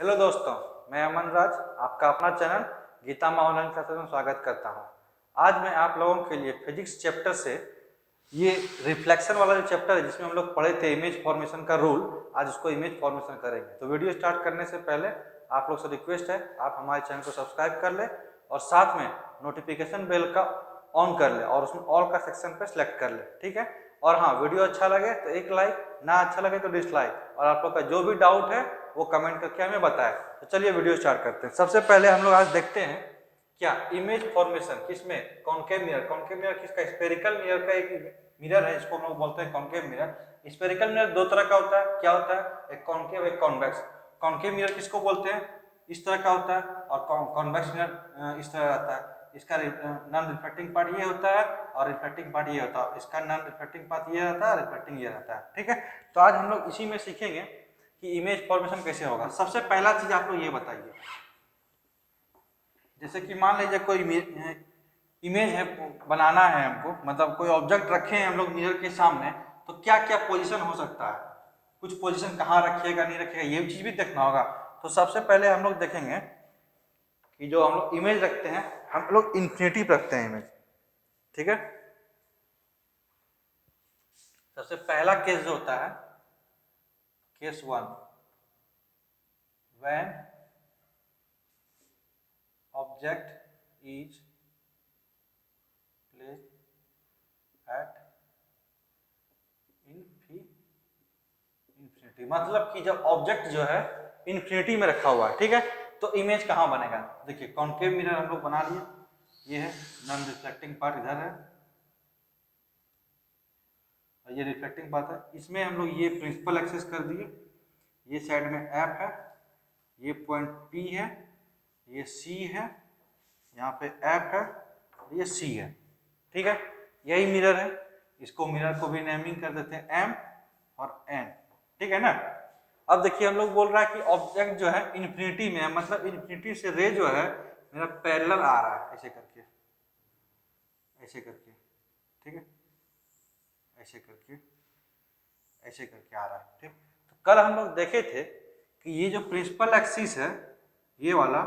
Hello दोस्तों, मैं अमन राज आपका अपना चैनल गीता माँ ऑनलाइन क्लासेस में स्वागत करता हूँ। आज मैं आप लोगों के लिए फिजिक्स चैप्टर से ये रिफ्लेक्शन वाला जो चैप्टर है जिसमें हम लोग पढ़े थे इमेज फॉर्मेशन का रूल, आज उसको इमेज फॉर्मेशन करेंगे। तो वीडियो स्टार्ट करने से पहले आप लोग से रिक्वेस्ट है आप हमारे चैनल को सब्सक्राइब कर ले और साथ में नोटिफिकेशन बेल का ऑन कर ले और उसमें ऑल का सेक्शन पे सिलेक्ट कर ले, ठीक है। और हाँ, वीडियो अच्छा लगे तो एक लाइक, ना अच्छा लगे तो डिसलाइक, और आप लोग का जो भी डाउट है वो कमेंट करके हमें बताएं। तो चलिए वीडियो स्टार्ट करते हैं। सबसे पहले हम लोग आज देखते हैं क्या इमेज फॉर्मेशन किसमें, कॉन्केव मिरर। कॉन्केव मिरर किसका, स्फेरिकल मिरर का एक मिरर है, इसको हम लोग बोलते हैं कॉन्केव मिरर। स्फेरिकल मिरर दो तरह का होता है, क्या होता है, एक कॉन्केव एक कॉन्वेक्स। कॉन्केव मिरर किसको बोलते हैं, इस तरह का होता है, और कॉन्वेक्स मिरर इस तरह रहता है। इसका नॉन रिफ्लेक्टिंग पार्ट ये होता है और रिफ्लेक्टिंग पार्ट ये होता है। इसका नॉन रिफ्लेक्टिंग पार्ट ये रहता है, रिफ्लेक्टिंग ये रहता है, ठीक है। तो आज हम लोग इसी में सीखेंगे कि इमेज फॉर्मेशन कैसे होगा। सबसे पहला चीज आप लोग ये बताइए, जैसे कि मान लीजिए कोई इमेज है, बनाना है हमको, मतलब कोई ऑब्जेक्ट रखे हैं हम लोग मिरर के सामने, तो क्या क्या पोजीशन हो सकता है, कुछ पोजीशन कहाँ रखिएगा नहीं रखिएगा ये चीज भी देखना होगा। तो सबसे पहले हम लोग देखेंगे कि जो हम लोग इमेज रखते हैं, हम लोग इन्फिनिटी पर रखते हैं इमेज, ठीक है। सबसे पहला केस जो होता है, case 1, when object is placed at infinity, मतलब कि जब ऑब्जेक्ट जो है इन्फिनिटी में रखा हुआ है, ठीक है, तो इमेज कहाँ बनेगा। देखिए कॉन्केव मिरर हम लोग बना लिए, ये है नॉन रिफ्लेक्टिंग पार्ट इधर है और ये रिफ्लेक्टिंग पार्ट है। इसमें हम लोग ये प्रिंसिपल एक्सेस कर दिए, ये साइड में एफ है, ये पॉइंट पी है, ये सी है, यहाँ पे एफ है, ये सी है, ठीक है। यही मिरर है, इसको मिरर को भी नेमिंग कर देते हैं एम और एन, ठीक है ना। अब देखिए हम लोग बोल रहा है कि ऑब्जेक्ट जो है इन्फिनिटी में है, मतलब इन्फिनिटी से रे जो है मेरा पैरेलल आ रहा है, ऐसे करके, ऐसे करके, ठीक है, ऐसे करके, ऐसे करके आ रहा है, ठीक। तो कल हम लोग देखे थे कि ये जो प्रिंसिपल एक्सिस है, ये वाला,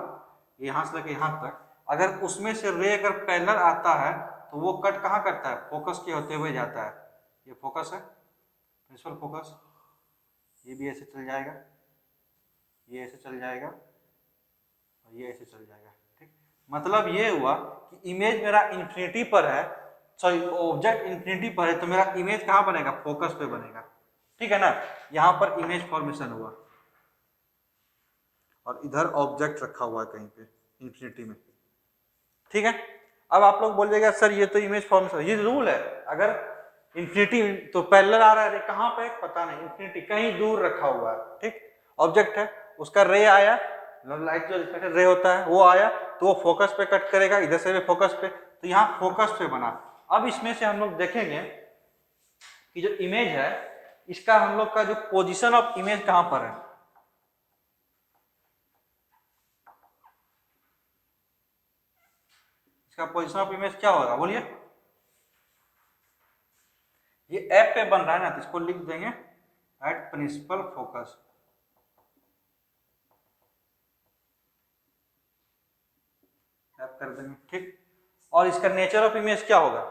यहाँ से लेकर यहाँ तक, अगर उसमें से रे अगर पैरेलल आता है तो वो कट कहाँ करता है, फोकस के होते हुए जाता है। ये फोकस है, प्रिंसिपल फोकस, ये भी ऐसे चल जाएगा, ये ऐसे चल जाएगा और ये ऐसे चल जाएगा, ठीक। मतलब ये हुआ कि इमेज मेरा इन्फिनिटी पर है, सॉरी ऑब्जेक्ट इन्फिनिटी पर है, तो मेरा इमेज कहाँ बनेगा, फोकस पे बनेगा, ठीक है ना। यहाँ पर इमेज फॉर्मेशन हुआ और इधर ऑब्जेक्ट रखा हुआ है कहीं पे इन्फिनिटी में, ठीक है। अब आप लोग बोलिएगा सर ये तो इमेज फॉर्मेशन, ये रूल है, अगर इन्फिनिटी तो पैरेलल आ रहा है, कहाँ पे पता नहीं, इन्फिनिटी कहीं दूर रखा हुआ है, ठीक। ऑब्जेक्ट है, उसका रे आया, लाइट जो रिफ्लेक्टेड रे होता है वो आया, तो वो फोकस पे कट करेगा, इधर से भी फोकस पे, तो यहाँ फोकस पे बना। अब इसमें से हम लोग देखेंगे कि जो इमेज है इसका हम लोग का जो पोजिशन ऑफ इमेज कहाँ पर है, इसका पोजिशन ऑफ इमेज क्या होगा बोलिए। ये एफ पे बन रहा है ना, तो इसको लिख देंगे एट प्रिंसिपल फोकस, एफ कर देंगे, ठीक। और इसका नेचर ऑफ इमेज क्या होगा,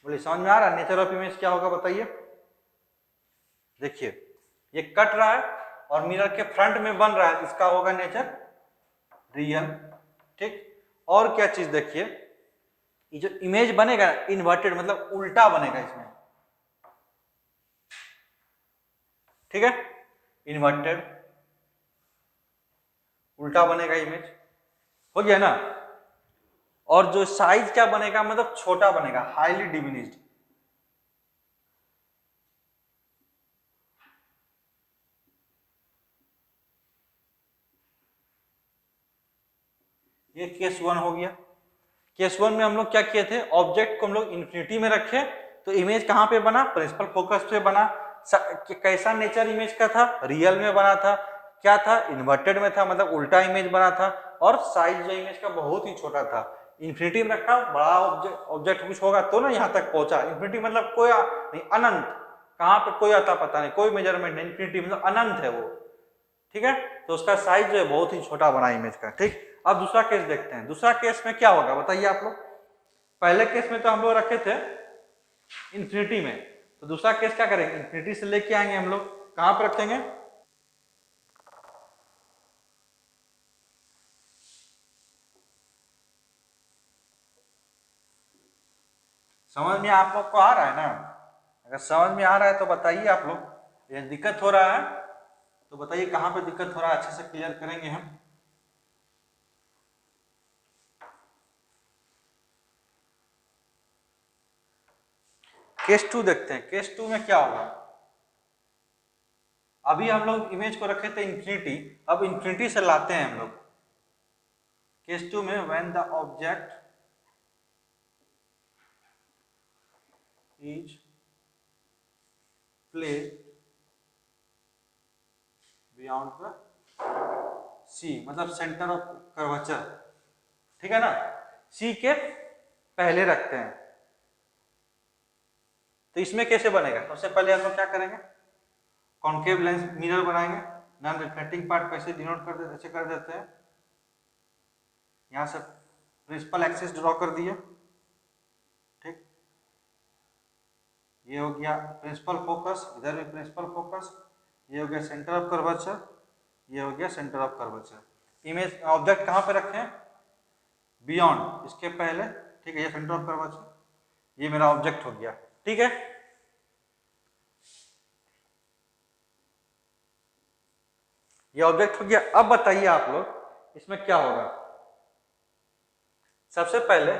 बोलिए समझ में आ रहा है, नेचर ऑफ इमेज क्या होगा बताइए। देखिए ये कट रहा है और मिरर के फ्रंट में बन रहा है, इसका होगा नेचर रियल, ठीक। और क्या चीज देखिए, ये जो इमेज बनेगा इन्वर्टेड मतलब उल्टा बनेगा इसमें, ठीक है, इन्वर्टेड उल्टा बनेगा इमेज, हो गया ना। और जो साइज क्या बनेगा, मतलब छोटा बनेगा, हाईली डिमिनिश्ड, ये केस 1 हो गया। केस 1 में हम लोग क्या किए थे, ऑब्जेक्ट को हम लोग इन्फिनिटी में रखे, तो इमेज कहां पे बना, प्रिंसिपल फोकस पे बना। कैसा नेचर इमेज का था, रियल में बना था, क्या था, इन्वर्टेड में था, मतलब उल्टा इमेज बना था, और साइज जो इमेज का बहुत ही छोटा था। इन्फिनिटी में रखा, बड़ा ऑब्जेक्ट कुछ होगा तो ना यहाँ तक पहुंचा। इन्फिनिटी मतलब कोई नहीं, अनंत, कहाँ पे कोई आता पता नहीं, कोई मेजरमेंट नहीं, इन्फिनिटी मतलब अनंत है वो, ठीक है। तो उसका साइज जो है बहुत ही छोटा बना इमेज का, ठीक। अब दूसरा केस देखते हैं, दूसरा केस में क्या होगा बताइए आप लोग। पहले केस में तो हम लोग रखे थे इन्फिनिटी में, तो दूसरा केस क्या करेंगे, इन्फिनिटी से लेके आएंगे हम लोग, कहां पर रखेंगे, समझ में आप लोग को आ रहा है ना। अगर समझ में आ रहा है तो बताइए आप लोग, ये दिक्कत हो रहा है तो बताइए कहां पे दिक्कत हो रहा है, अच्छे से क्लियर करेंगे हम। केस 2 देखते हैं, केस 2 में क्या होगा। अभी हम लोग इमेज को रखे थे इन्फिनिटी, अब इन्फिनिटी से लाते हैं हम लोग। केस 2 में when the object is placed beyond the C, मतलब सेंटर ऑफ कर्वेचर, ठीक है ना, सी के पहले रखते हैं। तो इसमें कैसे बनेगा, सबसे पहले हम लोग क्या करेंगे, कॉन्केव लेंस मिरर बनाएंगे, नॉन रिफ्लेक्टिंग पार्ट कैसे डिनोट कर देते, ऐसे कर देते हैं, यहां से प्रिंसिपल एक्सिस ड्रॉ कर दिए, ठीक। ये हो गया प्रिंसिपल फोकस, इधर भी प्रिंसिपल फोकस, ये हो गया सेंटर ऑफ कर्वेचर, ये हो गया centre of curvature. Image object कहां पे रखें, बियॉन्ड, इसके पहले, ठीक है, ये सेंटर ऑफ कर्वेचर, ये मेरा ऑब्जेक्ट हो गया, ठीक है। ये ऑब्जेक्ट हो गया। अब बताइए आप लोग इसमें क्या होगा। सबसे पहले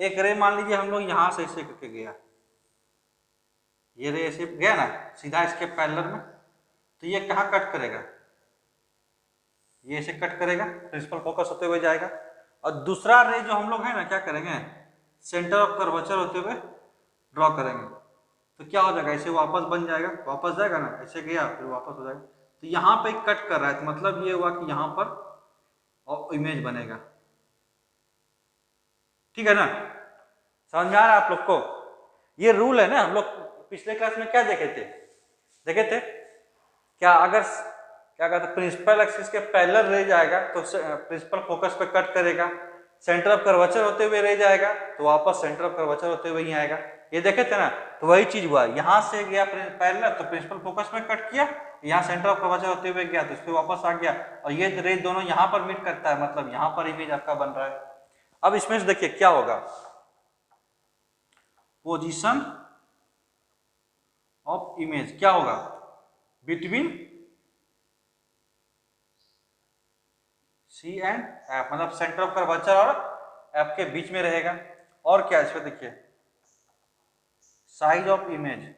एक रे मान लीजिए हम लोग यहां से इसे करके गया, ये रे ऐसे गया ना सीधा इसके पैरेलल में, तो ये कहाँ कट करेगा, ये ऐसे कट करेगा, प्रिंसिपल फोकस होते हुए जाएगा। और दूसरा रे जो हम लोग है ना क्या करेंगे, सेंटर ऑफ कर्वेचर होते हुए ड्रॉ करेंगे, तो क्या हो जाएगा, ऐसे वापस बन जाएगा, वापस जाएगा ना, ऐसे गया फिर वापस हो जाएगा। तो यहाँ पे कट कर रहा है, तो मतलब ये हुआ कि यहाँ पर इमेज बनेगा, ठीक है ना। समझ में आ रहा है आप लोग को, ये रूल है ना। हम लोग पिछले क्लास में क्या देखे थे क्या, अगर क्या कहते हैं प्रिंसिपल एक्सिस के पैरेलल रह जाएगा तो प्रिंसिपल फोकस पे कट करेगा, सेंटर ऑफ कर्वेचर होते हुए रह जाएगा तो वापस सेंटर ऑफ कर्वेचर होते हुए ही आएगा, ये देखे थे ना। तो वही चीज हुआ, यहां से गया पैरेलल तो प्रिंसिपल फोकस में कट किया, यहाँ सेंटर ऑफ कर्वेचर होते हुए गया तो इस पे वापस आ गया, और ये रे दोनों यहाँ पर मीट करता है, मतलब यहाँ पर इमेज आपका बन रहा है। अब इसमें से देखिए क्या होगा, पोजीशन ऑफ इमेज क्या होगा, बिटवीन सी एंड एफ, मतलब सेंटर ऑफ कर्वेचर और एफ के बीच में रहेगा। और क्या इसमें देखिए, साइज ऑफ इमेज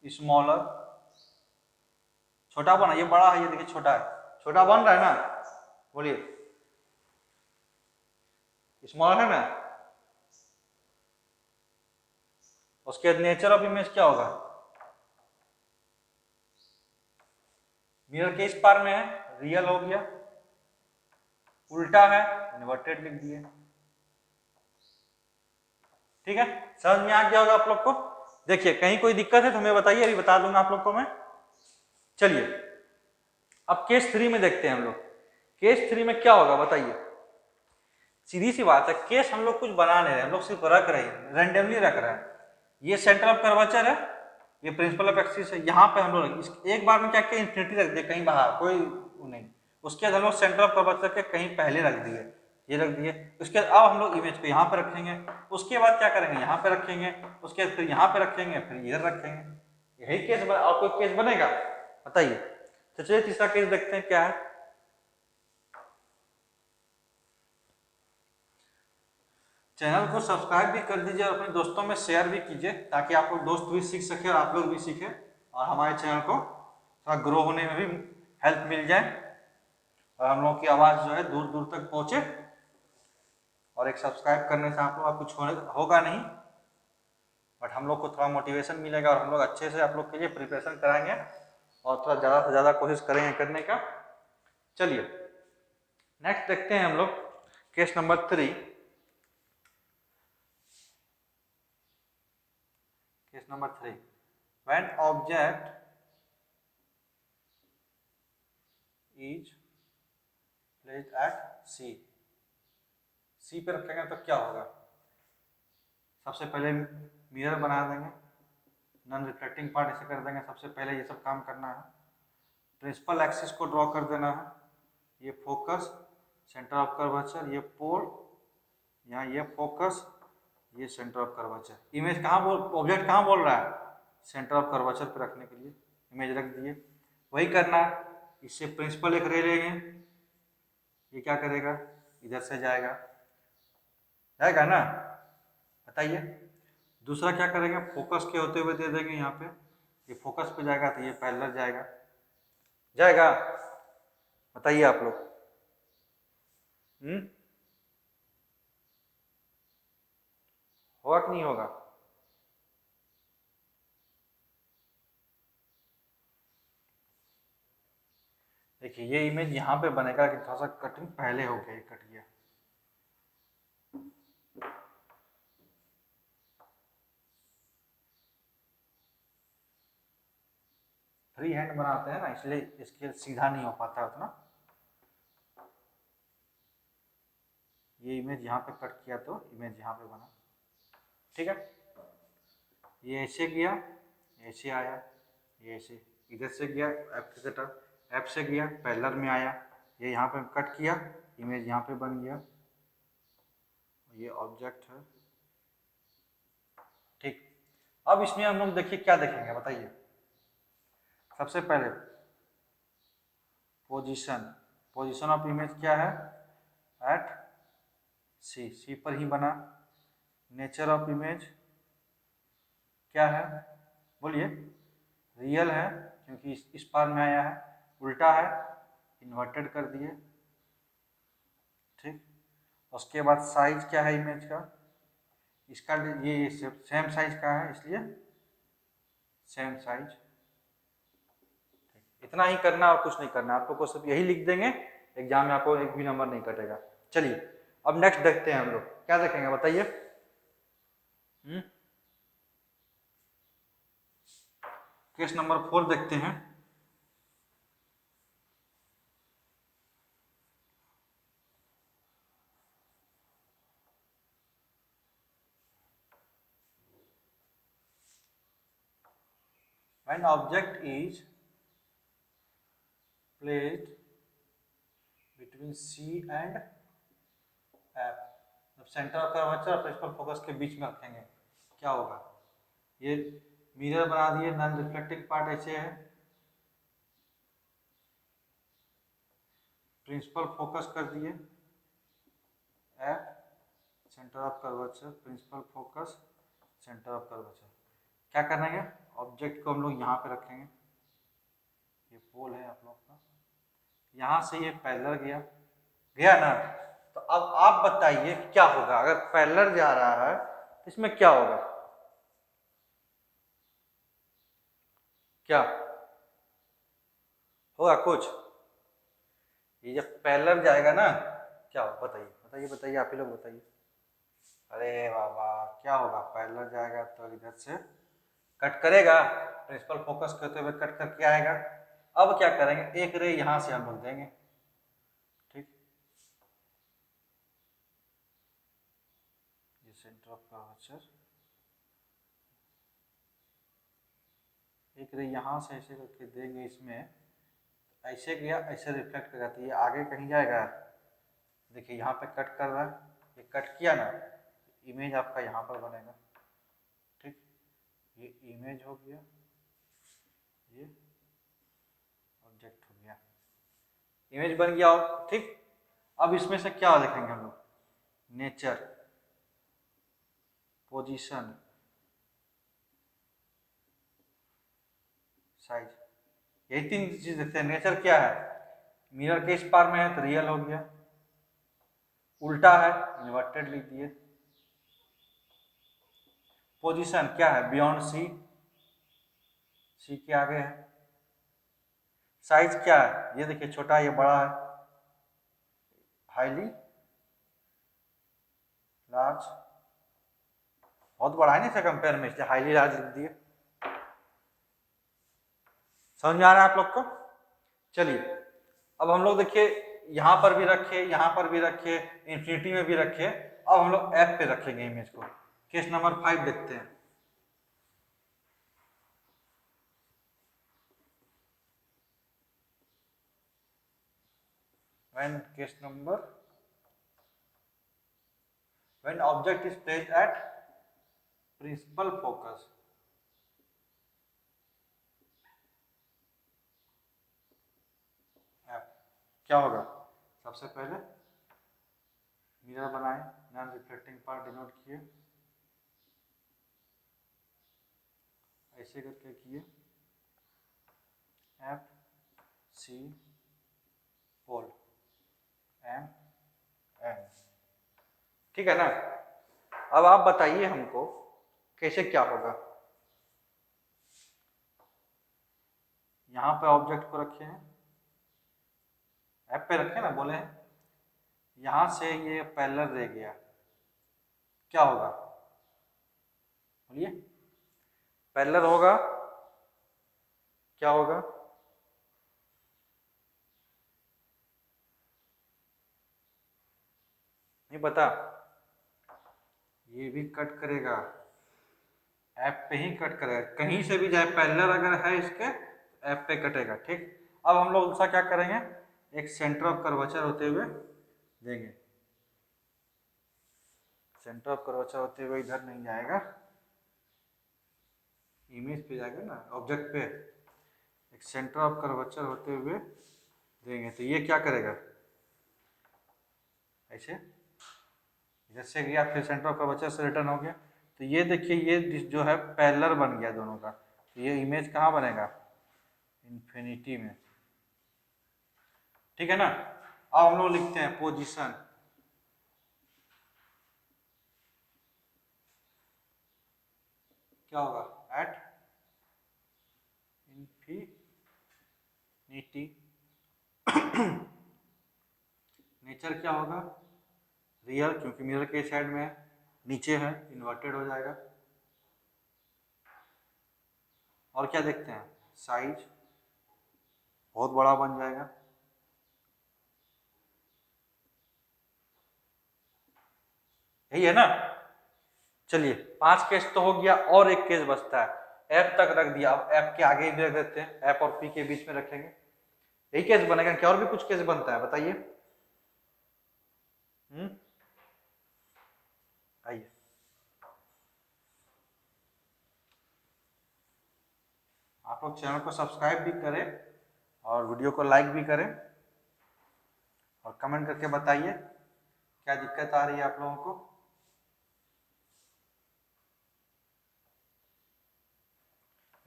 स्मॉलर, छोटा बना, ये बड़ा है, ये देखिए छोटा है, छोटा बन रहा है ना, बोलिए स्मॉलर है ना। उसके नेचर ऑफ इमेज क्या होगा, मिरर के इस पार में है, रियल हो गया, उल्टा है इन्वर्टेड लिख दिए, ठीक है। समझ में आ गया होगा आप लोग को। देखिए कहीं कोई दिक्कत है तो हमें बताइए, अभी बता दूंगा आप लोग को मैं। चलिए अब केस 3 में देखते हैं हम लोग, केस 3 में क्या होगा बताइए। सीधी सी बात है, केस हम लोग कुछ बना नहीं रहे, हम लोग सिर्फ रख रहे हैं, रैंडमली रख रहे हैं। ये सेंटर ऑफ कर्वेचर है, ये प्रिंसिपल ऑफ एक्सिस है, यहाँ पे हम लोग एक बार में क्या किया, इन्फिनिटी रख दिया कहीं बाहर, कोई नहीं, उसके बाद हम लोग सेंटर ऑफ कर्वेचर के कहीं पहले रख दिए, ये रख दिए। उसके बाद अब हम लोग इमेज को यहाँ पे रखेंगे, उसके बाद क्या करेंगे, यहाँ पे रखेंगे, उसके बाद फिर यहाँ पे रखेंगे, फिर इधर रखेंगे, यही केस बना। और कोई केस बनेगा बताइए। तो चलिए तीसरा केस देखते हैं क्या है। चैनल को सब्सक्राइब भी कर दीजिए और अपने दोस्तों में शेयर भी कीजिए, ताकि आप लोग दोस्त भी सीख सके और आप लोग भी सीखें, और हमारे चैनल को थोड़ा ग्रो होने में भी हेल्प मिल जाए, और हम लोग की आवाज़ जो है दूर दूर तक पहुँचे। और एक सब्सक्राइब करने से आप लोग कुछ होगा नहीं, बट हम लोग को थोड़ा मोटिवेशन मिलेगा, और हम लोग अच्छे से आप लोग के लिए प्रिपरेशन कराएंगे, और थोड़ा ज़्यादा से ज़्यादा कोशिश करेंगे करने का। चलिए नेक्स्ट देखते हैं हम लोग case number 3, case number 3, when object is placed at C, C पे रखेंगे तो क्या होगा? सबसे पहले मिरर बना देंगे, नॉन रिफ्लेक्टिंग पार्ट ऐसे कर देंगे, सबसे पहले ये सब काम करना है। प्रिंसिपल एक्सिस को ड्रॉ कर देना है, ये फोकस, सेंटर ऑफ कर्वेचर, ये पोल, यहाँ ये फोकस, ये सेंटर ऑफ कर्वेचर। इमेज कहाँ बोल, ऑब्जेक्ट कहाँ बोल रहा है? सेंटर ऑफ कर्वेचर पे रखने के लिए इमेज रख दिए। वही करना है, इससे प्रिंसिपल एक रे लेंगे, ये क्या करेगा? इधर से जाएगा, जाएगा ना, बताइए। दूसरा क्या करेंगे? फोकस के होते हुए दे देंगे यहाँ पे, ये फोकस पे जाएगा तो ये पैरेलल जाएगा, जाएगा, बताइए आप लोग। होगा कि नहीं होगा? देखिए ये इमेज यहाँ पे बनेगा कि थोड़ा सा कटिंग पहले हो गया, कट गया। फ्री हैंड बनाते हैं ना, इसलिए स्केल सीधा नहीं हो पाता उतना। ये इमेज यहाँ पे कट किया तो इमेज यहाँ पे बना, ठीक है। ये ऐसे गया, ऐसे आया, ये ऐसे इधर से गया, एफ से गया, पैरेलल में आया, ये यहाँ पे कट किया, इमेज यहाँ पे बन गया, ये ऑब्जेक्ट है, ठीक। अब इसमें हम लोग देखिए क्या देखेंगे, बताइए। सबसे पहले पोजीशन, पोजीशन ऑफ इमेज क्या है? एट सी, सी पर ही बना। नेचर ऑफ इमेज क्या है? बोलिए। रियल है क्योंकि इस पार में आया है, उल्टा है, इन्वर्टेड कर दिए, ठीक। उसके बाद साइज क्या है इमेज का? इसका ये सेम साइज का है, इसलिए सेम साइज। इतना ही करना और कुछ नहीं करना, आपको को सिर्फ यही लिख देंगे, एग्जाम में आपको एक भी नंबर नहीं कटेगा। चलिए अब नेक्स्ट देखते हैं हम लोग, क्या देखेंगे बताइए। केस नंबर 4 देखते हैं। When object is placed between C and F, जब सेंटर ऑफ कर्वेचर और प्रिंसिपल फोकस के बीच में रखेंगे क्या होगा? ये मिरर बना दिए, नॉन रिफ्लेक्टिंग पार्ट ऐसे है, प्रिंसिपल फोकस कर दिए, F centre of curvature, principal focus, centre of curvature. क्या करेंगे? ऑब्जेक्ट को हम लोग यहाँ पे रखेंगे, ये पोल है आप लोग का, यहाँ से ये पैरेलल गया, गया ना। तो अब आप बताइए क्या होगा अगर पैरेलल जा रहा है तो इसमें क्या होगा? क्या होगा कुछ? ये जब पैरेलल जाएगा ना, क्या होगा बताइए, बताइए बताइए, आप ही लोग बताइए। अरे बाबा, क्या होगा? पैरेलल जाएगा तो इधर से कट करेगा, प्रिंसिपल फोकस करते हुए कट करके आएगा। अब क्या करेंगे? एक रे यहां से हम लोग देंगे, ठीक। ये सेंटर ऑफ कर्वेचर, एक रे यहाँ से ऐसे करके देंगे, इसमें ऐसे गया, ऐसे रिफ्लेक्ट कर जाती है, आगे कहीं जाएगा। देखिए यहाँ पे कट कर रहा है, ये कट किया ना, इमेज आपका यहाँ पर बनेगा, ठीक। ये इमेज हो गया, ये ऑब्जेक्ट हो गया, इमेज बन गया, ठीक। अब इसमें से क्या देखेंगे हम लोग? नेचर, पोजीशन, साइज, यही 3 चीज देखते हैं। नेचर क्या है? मिरर के इस पार में है तो रियल हो गया, उल्टा है इन्वर्टेड लिख दिए। पोजीशन क्या है? बियॉन्ड सी, सी के आगे है। साइज क्या है? ये देखिए, छोटा, ये बड़ा है, हाईली लार्ज, बहुत बड़ा है ना इससे कंपेयर में, इसलिए हाईली लार्ज लिख दिए। समझ में आ रहा है आप लोग को? चलिए अब हम लोग देखिए यहां पर भी रखे, यहां पर भी रखे, इंफिनिटी में भी रखे, अब हम लोग एफ पे रखेंगे इमेज को। केस नंबर 5 देखते हैं। when object is placed at principal focus, क्या होगा? सबसे पहले मिरर बनाए, नॉन रिफ्लेक्टिंग पार्ट डिनोट किए, ऐसे करके किए, F C pole M N, ठीक है ना? अब आप बताइए हमको कैसे क्या होगा। यहां पे ऑब्जेक्ट को रखे हैं, एफ पे रखे ना, बोले हैं यहां से ये पैरेलल रह गया, क्या होगा? बोलिए, पैरेलल होगा, क्या होगा? नहीं पता? ये भी कट करेगा, एफ पे ही कट करेगा, कहीं से भी जाए पैरेलल अगर है इसके एफ पे कटेगा, ठीक। अब हम लोग दूसरा क्या करेंगे, एक सेंटर ऑफ कर्वेचर होते हुए देंगे, सेंटर ऑफ कर्वेचर होते हुए इधर नहीं जाएगा, इमेज पे जाएगा ना, ऑब्जेक्ट पे, एक सेंटर ऑफ कर्वेचर होते हुए देंगे, तो ये क्या करेगा, ऐसे जैसे गया, फिर सेंटर ऑफ कर्वेचर से रिटर्न हो गया, तो ये देखिए ये जो है पैरेलल बन गया दोनों का, तो ये इमेज कहाँ बनेगा, इन्फिनिटी में, ठीक है ना। अब हम लोग लिखते हैं पोजीशन, क्या होगा, एट इन्फिनिटी, नेचर क्या होगा, रियल, क्योंकि मिरर के साइड में नीचे है, इन्वर्टेड हो जाएगा। और क्या देखते हैं, साइज बहुत बड़ा बन जाएगा, यही है ना। चलिए 5 केस तो हो गया, और एक केस बचता है, एफ तक रख दिया, अब एफ के आगे भी रख देते हैं, एफ और पी के बीच में रखेंगे, यही केस बनेगा, क्या और भी कुछ केस बनता है बताइए? आइए, आप लोग चैनल को सब्सक्राइब भी करें और वीडियो को लाइक भी करें, और कमेंट करके बताइए क्या दिक्कत आ रही है आप लोगों को।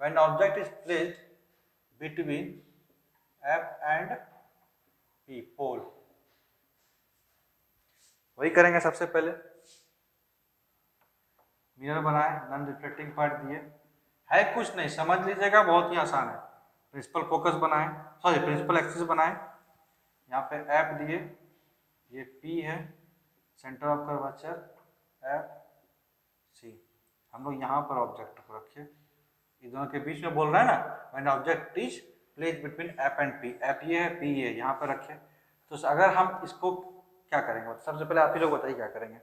When object is placed between F and P pole, वही करेंगे। सबसे पहले मिरर बनाए, नॉन रिफ्लेक्टिंग पार्ट दिए, है कुछ नहीं, समझ लीजिएगा, बहुत ही आसान है। प्रिंसिपल फोकस बनाए, सॉरी प्रिंसिपल एक्सिस बनाए, यहाँ पे एफ दिए, ये पी है, centre of curvature F C, हम लोग यहाँ पर ऑब्जेक्ट को रखे, दोनों के बीच में बोल रहा है ना, when object is placed between F and P, F ये है, पी ये, यहाँ पर रखे। तो अगर हम इसको क्या करेंगे, सबसे पहले आप ही लोग बताइए क्या करेंगे।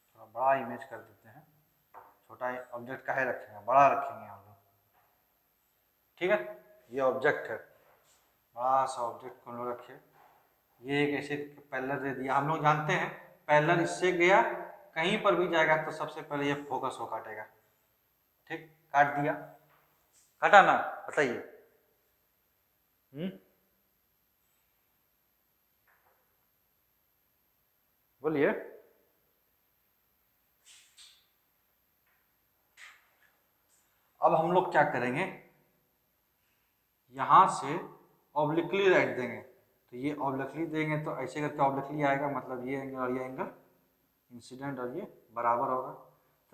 थोड़ा बड़ा इमेज कर देते हैं, छोटा ऑब्जेक्ट काहे रखेंगे, बड़ा रखेंगे हम लोग, ठीक है। ये ऑब्जेक्ट है, बड़ा सा ऑब्जेक्ट को हम लोग रखे, ये एक ऐसे पैरेलल दे दिया, हम लोग जानते हैं पैरेलल इससे गया कहीं पर भी जाएगा तो सबसे पहले ये फोकस को काटेगा, ठीक। काट दिया, काटा ना, बताइए। बोलिए। अब हम लोग क्या करेंगे, यहां से ऑब्लिकली राइट देंगे, तो ये ऑब्लिकली देंगे तो ऐसे करके ऑब्लिकली आएगा, मतलब ये एंगल और ये एंगल इंसिडेंट और ये बराबर होगा,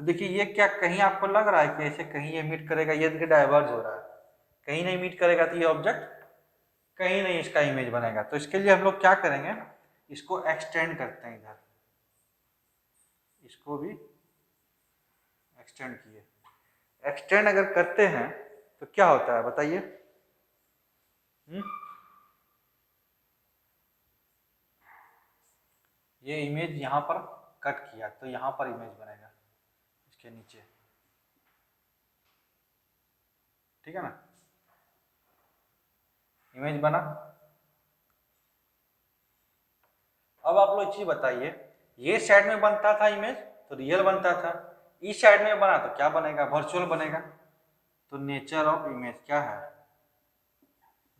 तो देखिए ये क्या कहीं आपको लग रहा है कि ऐसे कहीं ये मीट करेगा, ये देखिए डाइवर्ज हो रहा है, कहीं नहीं मीट करेगा तो ये ऑब्जेक्ट कहीं नहीं इसका इमेज बनेगा। तो इसके लिए हम लोग क्या करेंगे, इसको एक्सटेंड करते हैं, इधर इसको भी एक्सटेंड किए। एक्सटेंड अगर करते हैं तो क्या होता है बताइए? ये इमेज यहाँ पर कट किया तो यहाँ पर इमेज बनेगा इसके नीचे, ठीक है ना, इमेज बना। अब आप लोग एक चीज बताइए, ये साइड में बनता था इमेज तो रियल बनता था, इस साइड में बना तो क्या बनेगा? वर्चुअल बनेगा। तो नेचर ऑफ इमेज क्या है?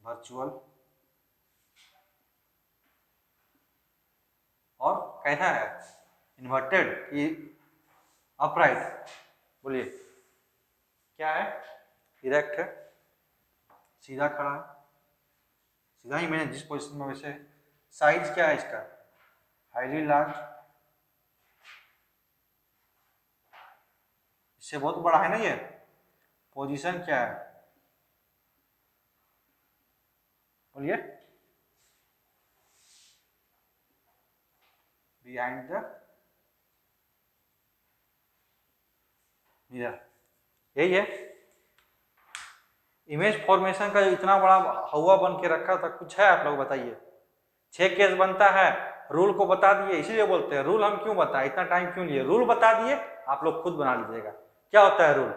वर्चुअल। और कैसा है? इन्वर्टेड कि अपराइट? बोलिए क्या है? इरेक्ट है, सीधा खड़ा है, सीधा ही मैंने जिस पोजीशन में वैसे। साइज क्या है इसका? हाईली लार्ज, इससे बहुत बड़ा है ना ये। पोजीशन क्या है? बोलिए बिहाइंड द मिरर, यही है। इमेज फॉर्मेशन का जो इतना बड़ा हवा बन के रखा था, कुछ है आप लोग बताइए? 6 केस बनता है, रूल को बता दिए, इसीलिए बोलते हैं रूल हम क्यों बताएं, इतना टाइम क्यों लिए, रूल बता दिए, आप लोग खुद बना लीजिएगा। क्या होता है रूल?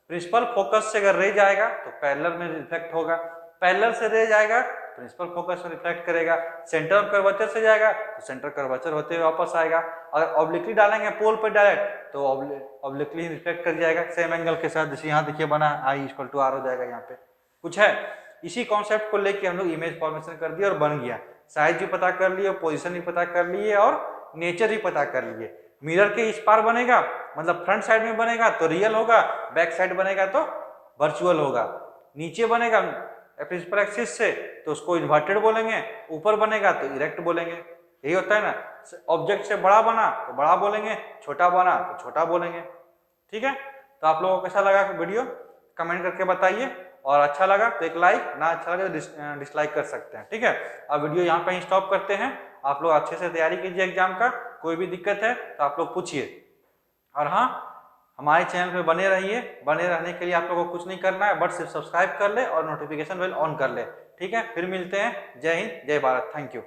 प्रिंसिपल फोकस से अगर रे जाएगा तो पैरेलल में रिफ्लेक्ट होगा, पैरेलल से रे जाएगा प्रिंसिपल फोकस में रिफ्लेक्ट करेगा, सेंटर ऑफ कर्वेचर से जाएगा तो सेंटर कर्वेचर होते हुए वापस आएगा। अगर ऑब्लिकली डालेंगे पोल पर डायरेक्ट तो ऑब्लिकली रिफ्लेक्ट कर जाएगा सेम एंगल के साथ, जैसे यहाँ देखिए बना I=R हो जाएगा। यहाँ पे कुछ है, इसी कॉन्सेप्ट को लेके हम लोग इमेज फॉर्मेशन कर दिया और बन गया। साइज भी पता कर लिए, पोजीशन भी पता कर लिए और नेचर भी पता कर लिए। मिरर के इस पार बनेगा मतलब फ्रंट साइड में बनेगा तो रियल होगा, बैक साइड बनेगा तो वर्चुअल होगा। नीचे बनेगा प्रिंसिपल एक्सिस से तो उसको इन्वर्टेड बोलेंगे, ऊपर बनेगा तो इरेक्ट बोलेंगे। यही होता है ना। ऑब्जेक्ट से बड़ा बना तो बड़ा बोलेंगे, छोटा बना तो छोटा बोलेंगे। ठीक है, तो आप लोगों को कैसा लगा वीडियो कमेंट करके बताइए, और अच्छा लगा तो एक लाइक, ना अच्छा लगा तो डिसलाइक कर सकते हैं। ठीक है, अब वीडियो यहाँ पे ही स्टॉप करते हैं। आप लोग अच्छे से तैयारी कीजिए एग्जाम का, कोई भी दिक्कत है तो आप लोग पूछिए। और हाँ, हमारे चैनल पे बने रहिए। बने रहने के लिए आप लोगों को कुछ नहीं करना है, बट सिर्फ सब्सक्राइब कर ले और नोटिफिकेशन बेल ऑन कर ले। ठीक है, फिर मिलते हैं। जय हिंद, जय भारत, थैंक यू।